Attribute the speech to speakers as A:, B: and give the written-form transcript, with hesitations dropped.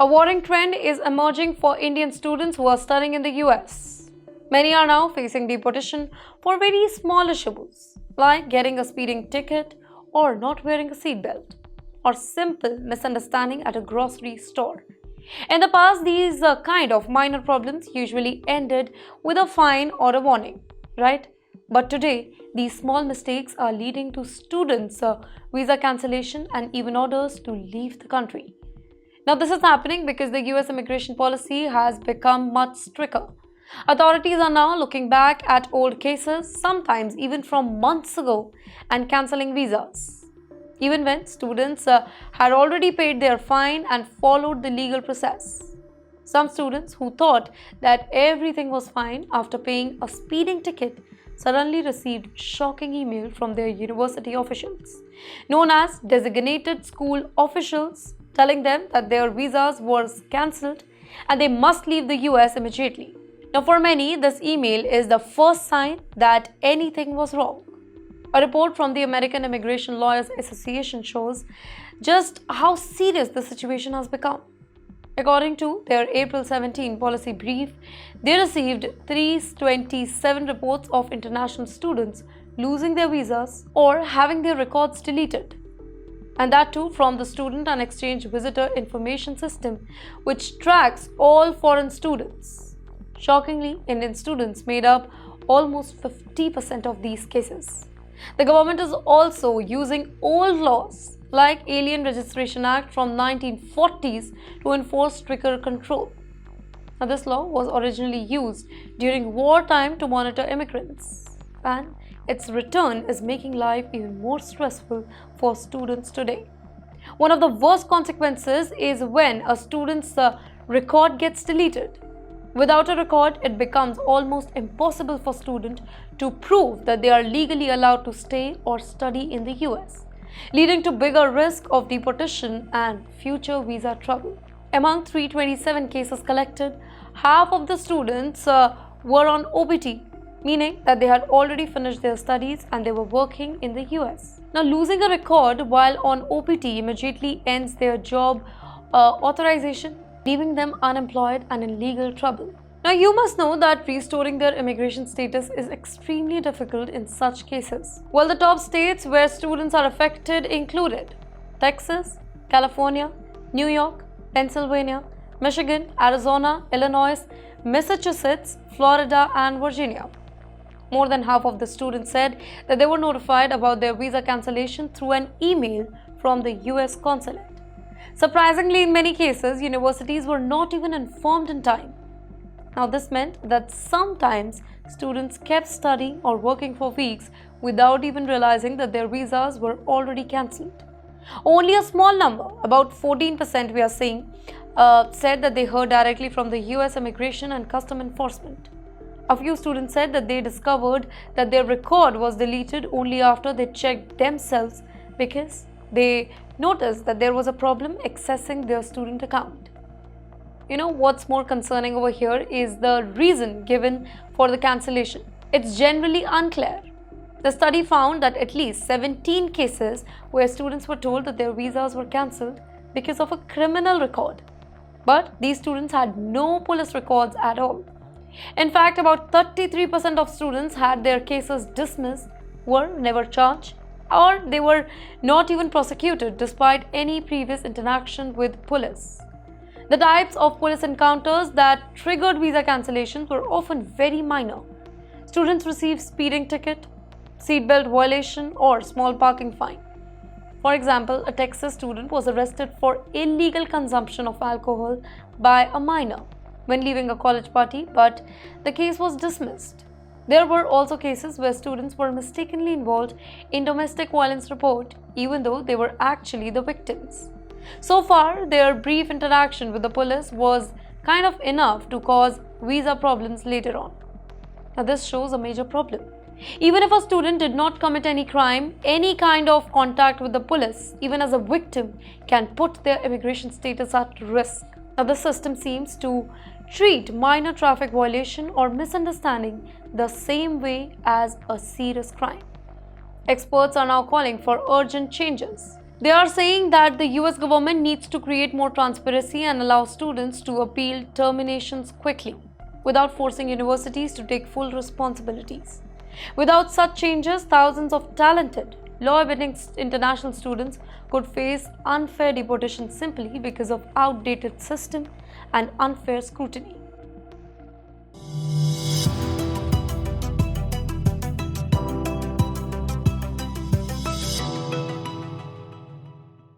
A: A worrying trend is emerging for Indian students who are studying in the US. Many are now facing deportation for very small issues, like getting a speeding ticket or not wearing a seatbelt, or simple misunderstanding at a grocery store. In the past, these kind of minor problems usually ended with a fine or a warning, right? But today, these small mistakes are leading to students' visa cancellation and even orders to leave the country. Now, this is happening because the US immigration policy has become much stricter. Authorities are now looking back at old cases, sometimes even from months ago, and cancelling visas, even when students had already paid their fine and followed the legal process. Some students who thought that everything was fine after paying a speeding ticket suddenly received shocking email from their university officials, known as designated school officials, telling them that their visas were cancelled and they must leave the US immediately. Now, for many, this email is the first sign that anything was wrong. A report from the American Immigration Lawyers Association shows just how serious the situation has become. According to their April 17 policy brief, they received 327 reports of international students losing their visas or having their records deleted. And that too from the Student and Exchange Visitor Information System, which tracks all foreign students. Shockingly, Indian students made up almost 50% of these cases. The government is also using old laws like Alien Registration Act from 1940s to enforce stricter control. Now, this law was originally used during wartime to monitor immigrants, and its return is making life even more stressful for students today. One of the worst consequences is when a student's record gets deleted. Without a record, it becomes almost impossible for students to prove that they are legally allowed to stay or study in the US, leading to bigger risk of deportation and future visa trouble. Among 327 cases collected, half of the students were on OPT, meaning that they had already finished their studies and they were working in the US. Now, losing a record while on OPT immediately ends their job authorization, leaving them unemployed and in legal trouble. Now, you must know that restoring their immigration status is extremely difficult in such cases. Well, the top states where students are affected included Texas, California, New York, Pennsylvania, Michigan, Arizona, Illinois, Massachusetts, Florida, and Virginia. More than half of the students said that they were notified about their visa cancellation through an email from the US consulate. Surprisingly, in many cases, universities were not even informed in time. Now, this meant that sometimes students kept studying or working for weeks without even realizing that their visas were already cancelled. Only a small number, about 14% we are seeing, said that they heard directly from the US Immigration and Custom Enforcement. A few students said that they discovered that their record was deleted only after they checked themselves because they noticed that there was a problem accessing their student account. What's more concerning over here is the reason given for the cancellation. It's generally unclear. The study found that at least 17 cases where students were told that their visas were cancelled because of a criminal record. But these students had no police records at all. In fact, about 33% of students had their cases dismissed, were never charged, or they were not even prosecuted despite any previous interaction with police. The types of police encounters that triggered visa cancellations were often very minor. Students received speeding ticket, seatbelt violation, or small parking fine. For example, a Texas student was arrested for illegal consumption of alcohol by a minor when leaving a college party, but the case was dismissed. There were also cases where students were mistakenly involved in domestic violence report, even though they were actually the victims. So far, their brief interaction with the police was kind of enough to cause visa problems later on. Now, this shows a major problem. Even if a student did not commit any crime, any kind of contact with the police, even as a victim, can put their immigration status at risk. Now, the system seems to treat minor traffic violation or misunderstanding the same way as a serious crime. Experts are now calling for urgent changes. They are saying that the US government needs to create more transparency and allow students to appeal terminations quickly without forcing universities to take full responsibilities. Without such changes, thousands of talented, law-abiding international students could face unfair deportation simply because of outdated system and unfair scrutiny.